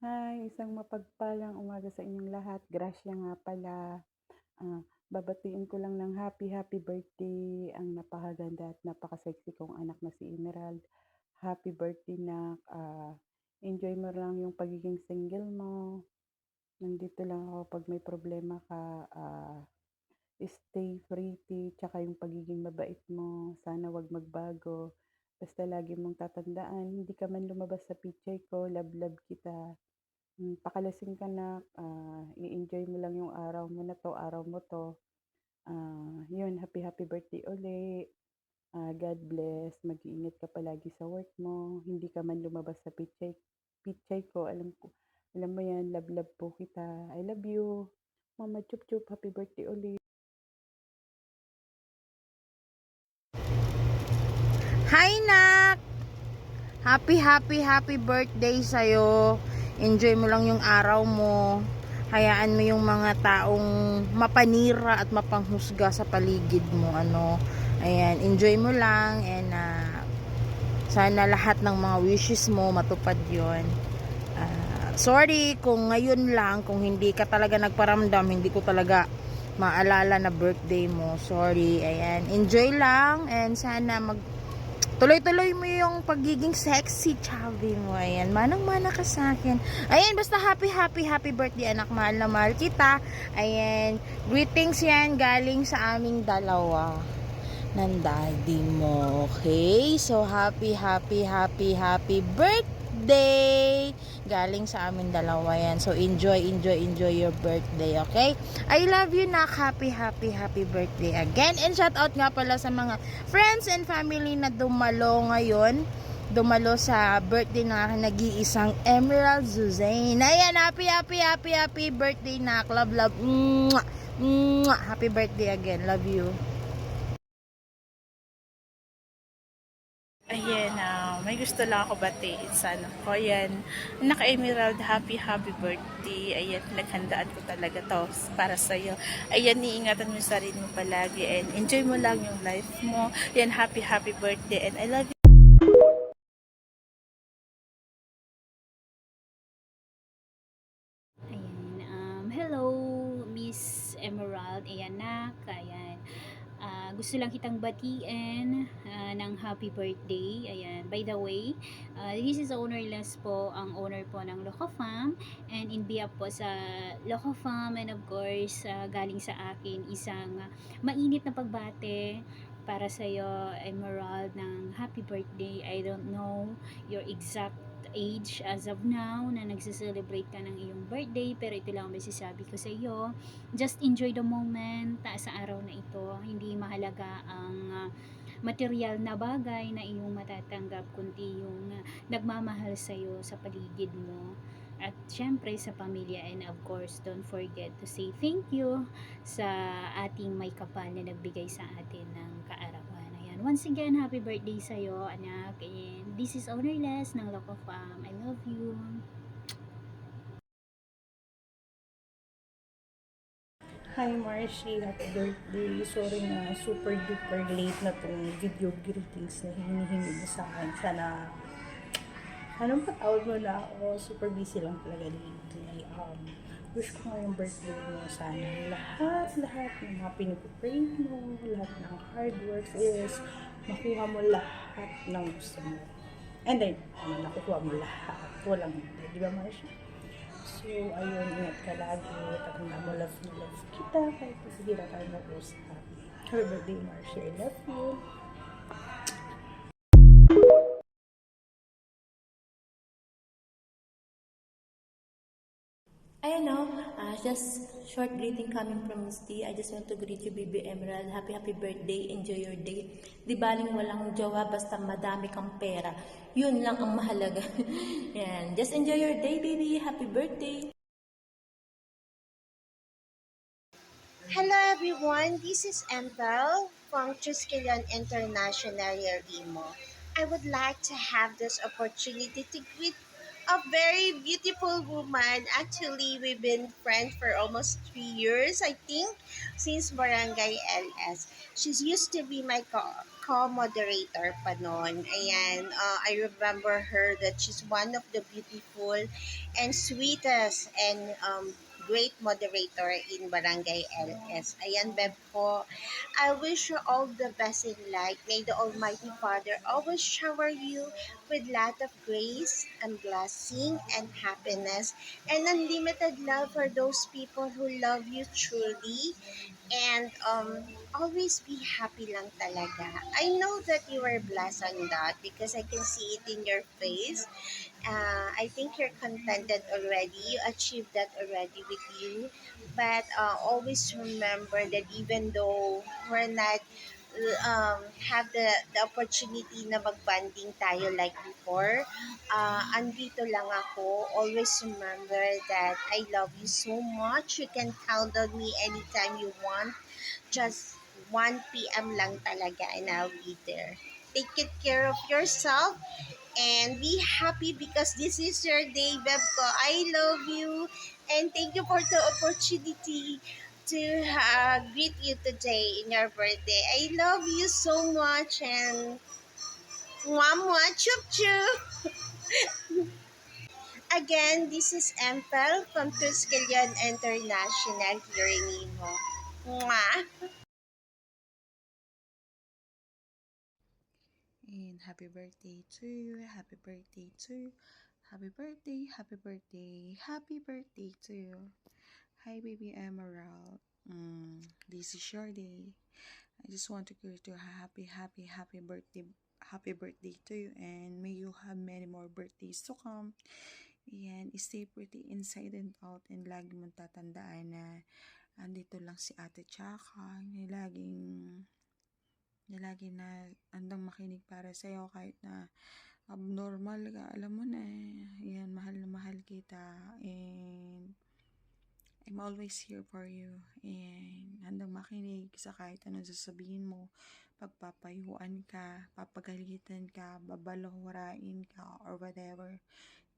Hi, isang mapagpalang umaga sa inyong lahat. Grasya nga pala. Babatiin ko lang ng happy birthday ang napakaganda at napaka-sexy kong anak na si Emerald. Happy birthday na. Enjoy mo lang yung pagiging single mo. Nandito lang ako pag may problema ka. Stay pretty, tsaka yung pagiging mabait mo. Sana wag magbago. Basta lagi mong tatandaan, hindi ka man lumabas sa picture ko, love kita. Pakalasing ka na, i-enjoy mo lang yung araw mo 'to. Yun, happy birthday uli. God bless, mag-iingat ka palagi sa work mo, hindi ka man lumabas sa pichay ko, alam mo yan, love po kita. I love you. Mama Chup Chup, happy birthday uli. Hi, Nak! Happy birthday sa'yo. Enjoy mo lang yung araw mo. Hayaan mo yung mga taong mapanira at mapanghusga sa paligid mo. Ayan, enjoy mo lang and sana lahat ng mga wishes mo matupad yon. Sorry kung ngayon lang, kung hindi ka talaga nagparamdam, hindi ko talaga maalala na birthday mo. Sorry, ayan. Enjoy lang and sana tuloy-tuloy mo yung pagiging sexy chubby mo. Ayan, manang-mana ka sa akin. Ayan, basta happy birthday anak. Mahal na mahal kita. Ayan, greetings yan galing sa aming dalawa ng daddy mo. Okay? So, happy birthday! Galing sa amin dalawa yan. So, enjoy your birthday. Okay? I love you, nak. Happy birthday again. And shout out nga pala sa mga friends and family na dumalo sa birthday ng aking nag-iisang Emerald Suzanne. Ayan, happy birthday, nak. Love. Mwah! Mwah! Happy birthday again. Love you. Ayan, may gusto lang ako batiin sa anak ko. Ayan, anak Emerald, happy birthday. Ayan, pinaghandaan ko talaga to para sa'yo. Ayan, iingatan mo yung sarili mo palagi and enjoy mo lang yung life mo. Ayan, happy birthday and I love you. Ayan, hello Miss Emerald, ayan na, ayan. Gusto lang kitang batiin ng happy birthday. Ayan, by the way, this is ownerless po, ang owner po ng Loco Farm, and in behalf po sa Loco Farm, and of course, galing sa akin isang mainit na pagbate para sa iyo, Emerald, ng happy birthday. I don't know your exact age as of now na nagse-celebrate ka ng iyong birthday, pero ito lang ang masasabi ko sa iyo, just enjoy the moment sa araw na ito. Hindi mahalaga ang material na bagay na iyong matatanggap, kundi yung nagmamahal sa iyo sa paligid mo, at syempre sa pamilya. And of course, don't forget to say thank you sa ating may kapal na nagbigay sa atin ng kaarawan. Ayan, once again, happy birthday sa iyo, anak. And this is Ownerless ng Loco Farm. I love you. Hi Marcy, happy birthday. Sorry na super duper late na tong video greetings na hinihingi mo sa akin. Sana patawad mo na ako. Super busy lang talaga lately. Wish ko ngayong birthday mo. Sana lahat ng mga pinipray mo, lahat ng hard work is makuha mo lahat ng gusto mo. And then, nakukuha mo lahat. Walang hindi. Di ba Marcy? So, ayun, ingat ka lagi. Tatanda mo, love kita. Kahit hindi na tayo mag-usap. Happy birthday, Marcia. I love you. I know, just short greeting coming from Miss T. I just want to greet you, baby Emerald. Happy birthday. Enjoy your day. Di baling walang jowa, basta madami kang pera. Yun lang ang mahalaga. Yan. Just enjoy your day, baby. Happy birthday. Hello everyone, this is Embel from Triskelion International Rimo. I would like to have this opportunity to greet a very beautiful woman. Actually, we've been friends for almost 3 years, I think, since Barangay LS. She's used to be my co-moderator pa noon. Ayan, I remember her that she's one of the beautiful and sweetest and great moderator in Barangay LS. Ayan, Beb ko, I wish you all the best in life. May the Almighty Father always shower you with lot of grace and blessing and happiness and unlimited love for those people who love you truly, and always be happy lang talaga. I know that you are blessed on that because I can see it in your face. I think you're contented already. You achieved that already with you. But always remember that even though we're not have the opportunity na magbanding tayo like before, andito lang ako. Always remember that I love you so much. You can count on me anytime you want. Just 1 p.m. lang talaga and I'll be there. Take good care of yourself and be happy because this is your day, Bebko. I love you and thank you for the opportunity to greet you today in your birthday. I love you so much and mwah, chup chup. Again, this is Empel from Tuscalyan International here in Imo. Mwah. And happy birthday to you, happy birthday to you, happy birthday, happy birthday, happy birthday to you. Hi, baby Emerald. This is your day. I just want to greet you a happy birthday to you, and may you have many more birthdays to come. And stay pretty inside and out, and lagi mong tatandaan na andito lang si Ate Chaka, na lagi na andang makinig para sa'yo kahit na abnormal ka. Alam mo na, yan, mahal na mahal kita. And I'm always here for you. And handang makinig sa kahit anong sasabihin mo. Pagpapayuan ka, papagalitan ka, babalahurain ka, or whatever.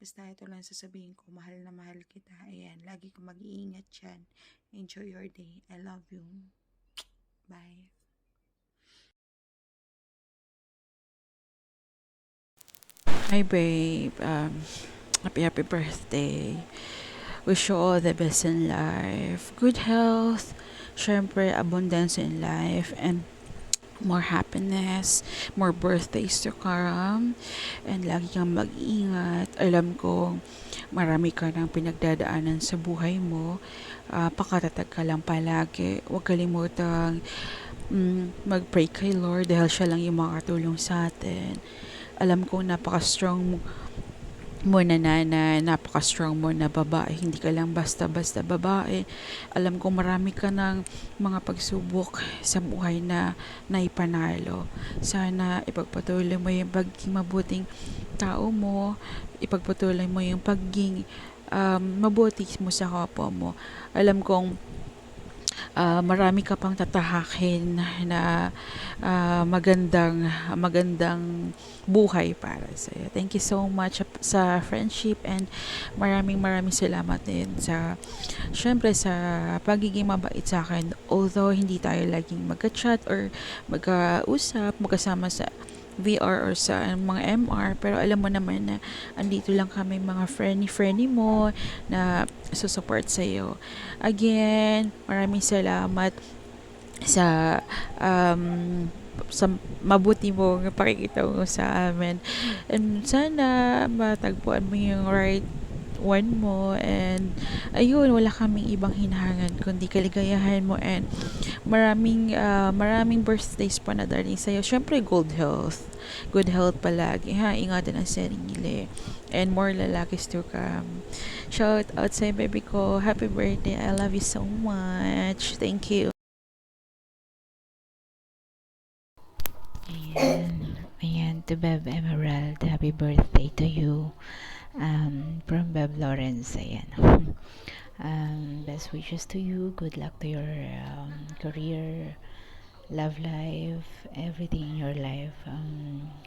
Basta ito lang sasabihin ko, mahal na mahal kita. Ayan, lagi ko mag-iingat yan. Enjoy your day. I love you. Bye. Hi, babe. Happy birthday. Wish you all the best in life. Good health. Syempre, abundance in life. And more happiness. More birthdays to come. And lagi kang mag-ingat. Alam ko, marami ka nang pinagdadaanan sa buhay mo. Pakatatag ka lang palagi. Huwag kalimutang mag-pray kay Lord dahil siya lang yung makatulong sa atin. Alam ko napaka-strong mo na napaka-strong mo na babae. Hindi ka lang basta-basta babae. Alam ko marami ka ng mga pagsubok sa buhay na naipanalo. Sana ipagpatuloy mo yung pagiging mabuting tao mo. Ipagpatuloy mo yung pagiging mabuti mo sa kapwa mo. Alam kong marami ka pang tatahakin na magandang buhay para sa iyo. Thank you so much sa friendship, and maraming salamat din sa syempre sa pagiging mabait sa akin. Although hindi tayo laging magka-chat or magkausap, magkasama sa VR or sa mga MR, pero alam mo naman na andito lang kami mga friendly mo na susupport sa iyo. Again, maraming salamat sa sa mabuti mong pakikita mo sa amin. And sana matagpuan mo yung right one mo, and ayun, wala kaming ibang hinahangan kundi kaligayahan mo, and maraming birthdays pa na darating sa'yo. Syempre, good health palagi, ha, ingatan ang sarili, and more lalakis to come. Shout out sa'yo, baby ko, happy birthday, I love you so much, thank you. Ayan, to Bev Emerald, happy birthday to you. From Bev Lawrence, ayan. Best wishes to you, good luck to your career, love life, everything in your life.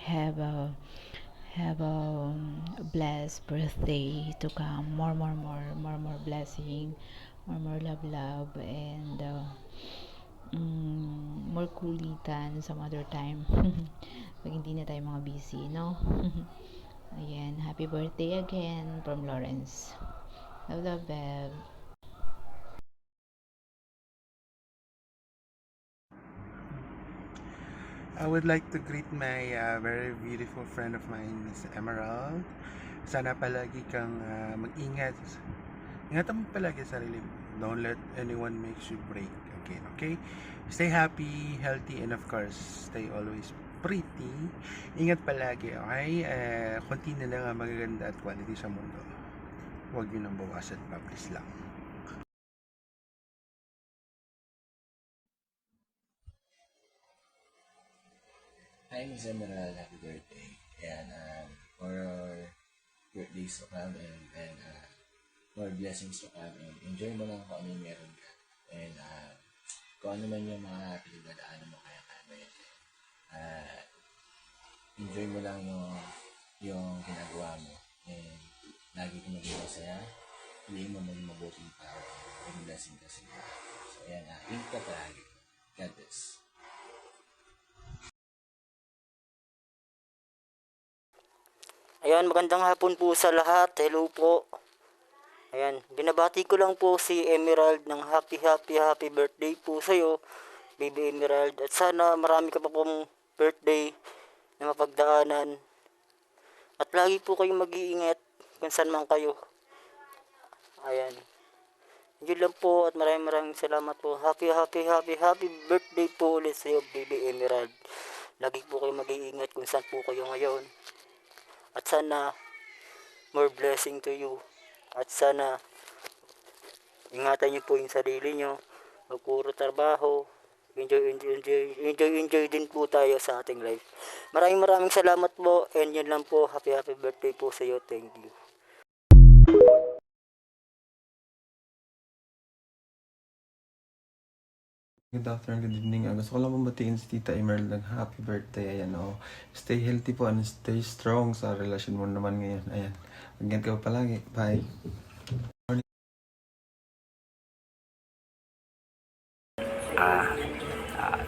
Have a blessed birthday to come. More blessing, more love, and more kulitan some other time. Pag hindi na tayo mga busy, no? Ayan, happy birthday again from Lawrence. Love, love, Bev. I would like to greet my very beautiful friend of mine, Miss Emerald. Sana palagi kang mag-ingat. Ingatan mo palagi sa sarili mo. Don't let anyone makes you break again, okay? Stay happy, healthy, and of course, stay always pretty. Ingat palagi, okay? Konti na lang ang magaganda at quality sa mundo. Huwag yun ang bawasan pa, please lang. Hi, Miss Emerald. Happy birthday. And more birthdays to come and more blessings to come. And enjoy mo lang kung ano yung meron ka. And kung ano man yung mga pinagdadaanan mo kaya mo yan. Enjoy mo lang yung ginagawa mo. And lagi ka maging masaya. Piliin mo maging mabuting tao. And blessing ka sa iyo. So, ayan. Ingat ka palagi. God bless. Ayan, magandang hapon po sa lahat. Hello po. Ayan, binabati ko lang po si Emerald ng happy birthday po sa'yo, Baby Emerald. At sana marami ka pa pong birthday na mapagdaanan. At lagi po kayong mag-iingat kung saan man kayo. Ayan. Yun lang po at maraming salamat po. Happy birthday po ulit sa'yo, Baby Emerald. Lagi po kayong mag-iingat kung saan po kayo ngayon. At sana more blessing to you. At sana ingatan niyo po yung sarili niyo. Huwag puro trabaho. Enjoy din po tayo sa ating life. Maraming salamat po. And yun lang po. Happy birthday po sa iyo. Thank you. Good afternoon, good evening. Gusto ko lang pambatiin si Tita Emerald ng happy birthday. Ayan, oh. Stay healthy po and stay strong sa relasyon mo naman ngayon. Ayan. Ingat ka pa palagi. Bye.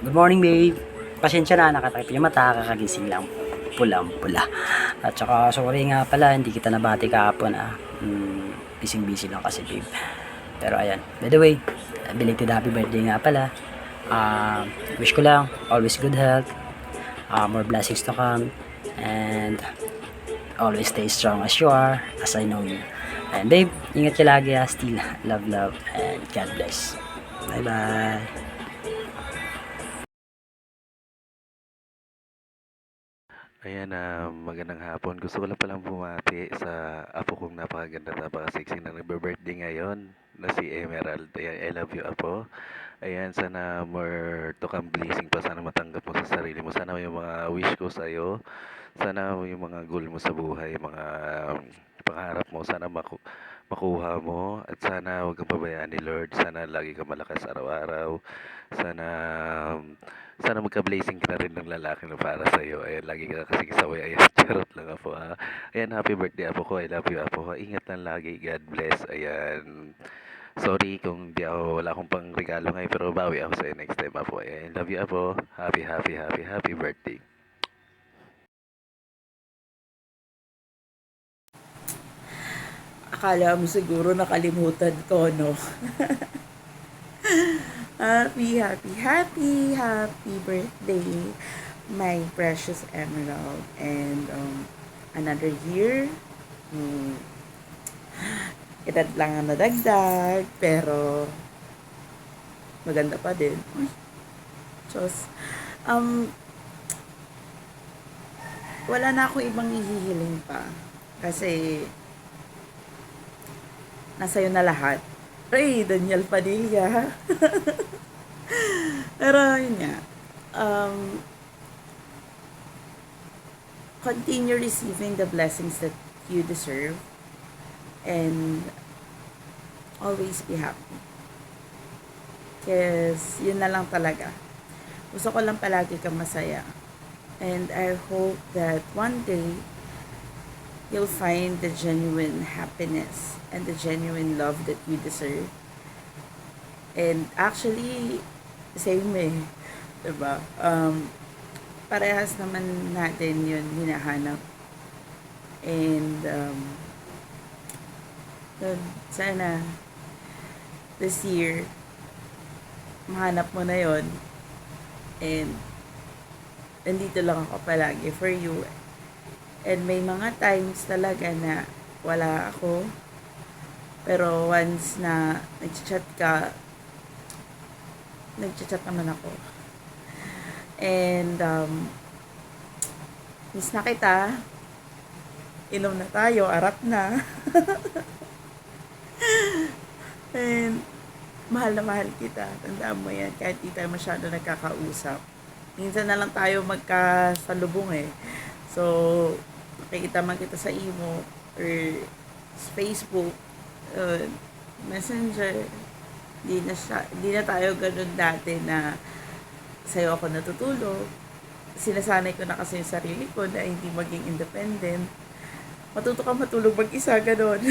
Good morning, babe. Pasensya na, nakatakip yung mata, kakagising lang. Pulang-pula. At saka, sorry nga pala, hindi kita nabati kahapon. Busy lang kasi, babe. Pero ayan. By the way, belated happy birthday nga pala. Wish ko lang always good health, more blessings to come, and always stay strong as you are, as I know you. And babe, ingat ka lagi, still love, and God bless. Bye bye. Ayan, magandang hapon. Gusto ko lang palang bumati sa apo kong napakaganda, napaka-sexy na nagbe-birthday ngayon na si Emerald. Ayan, I love you, apo. Ayan, sana more to come blessing pa. Sana matanggap mo sa sarili mo. Sana yung mga wish ko sa'yo. Sana yung mga goal mo sa buhay, mga pangarap mo. Sana makuha mo. At sana huwag kang pabayaan ni Lord. Sana lagi kang malakas araw-araw. Sana magka-blessing ka na rin ng lalaki na para sa'yo. Ayan, lagi ka kasing saway. Ayan, charot lang apo ha. Ayan, happy birthday apo ko. I love you apo ko. Ingat lang lagi. God bless. Ayan. Sorry kung wala akong pang regalo ngayon, pero bawi ako sa'yo next time apo. Ayan, love you apo. Happy birthday. Akala mo siguro nakalimutan ko, no? Happy birthday, my precious Emerald. And another year, edad lang ang nadagdag, pero maganda pa din. Diyos. Wala na ako ibang ihihiling pa. Kasi nasa iyo na lahat. Ray, Daniel Padilla. Pero yun nga. Continue receiving the blessings that you deserve. And always be happy. Because yun na lang talaga. Gusto ko lang palagi kang masaya. And I hope that one day you'll find the genuine happiness and the genuine love that you deserve. And actually, Same eh. Diba? Parehas naman natin yun hinahanap. And, yun, sana this year, mahanap mo na yon. And, nandito lang ako palagi for you. And may mga times talaga na wala ako. Pero once na nag-chat ka, nag-chat naman ako. And, miss na kita. Inom na tayo, arat na. And, mahal na mahal kita. Tandaan mo yan, kahit di tayo masyado nagkakausap. Minsan na lang tayo magkasalubong eh. So, nakikita man kita sa imo or sa Facebook, Messenger. Di na tayo ganun dati na sa'yo ako natutulog. Sinasanay ko na kasi yung sarili ko na hindi maging independent. Matuto ka matulog mag-isa, ganun.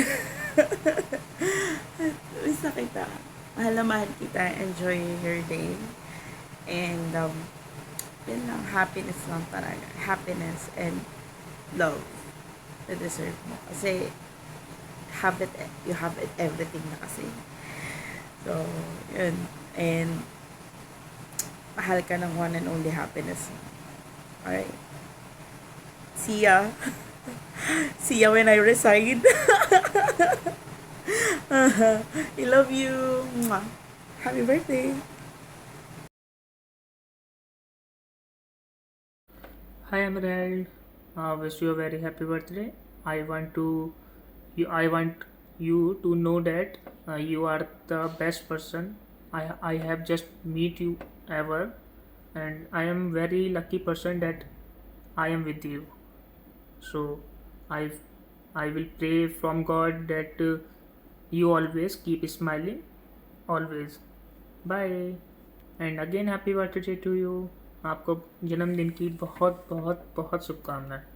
Miss na kita. Mahal na mahal kita. Enjoy your day. And, yun lang. Happiness lang talaga. Happiness and love na deserve mo. Kasi, you have it everything na kasi. So, yun. And, mahal ka ng one and only happiness. Alright? See ya. See ya when I resign. I love you. Mwah. Happy birthday. Hi Emerald, wish you a very happy birthday. I want you to know that you are the best person I have just meet you ever, and I am very lucky person that I am with you. So I will pray from God that you always keep smiling, always. Bye. And again happy birthday to you. आपको जन्मदिन की बहुत बहुत बहुत शुभकामनाएं.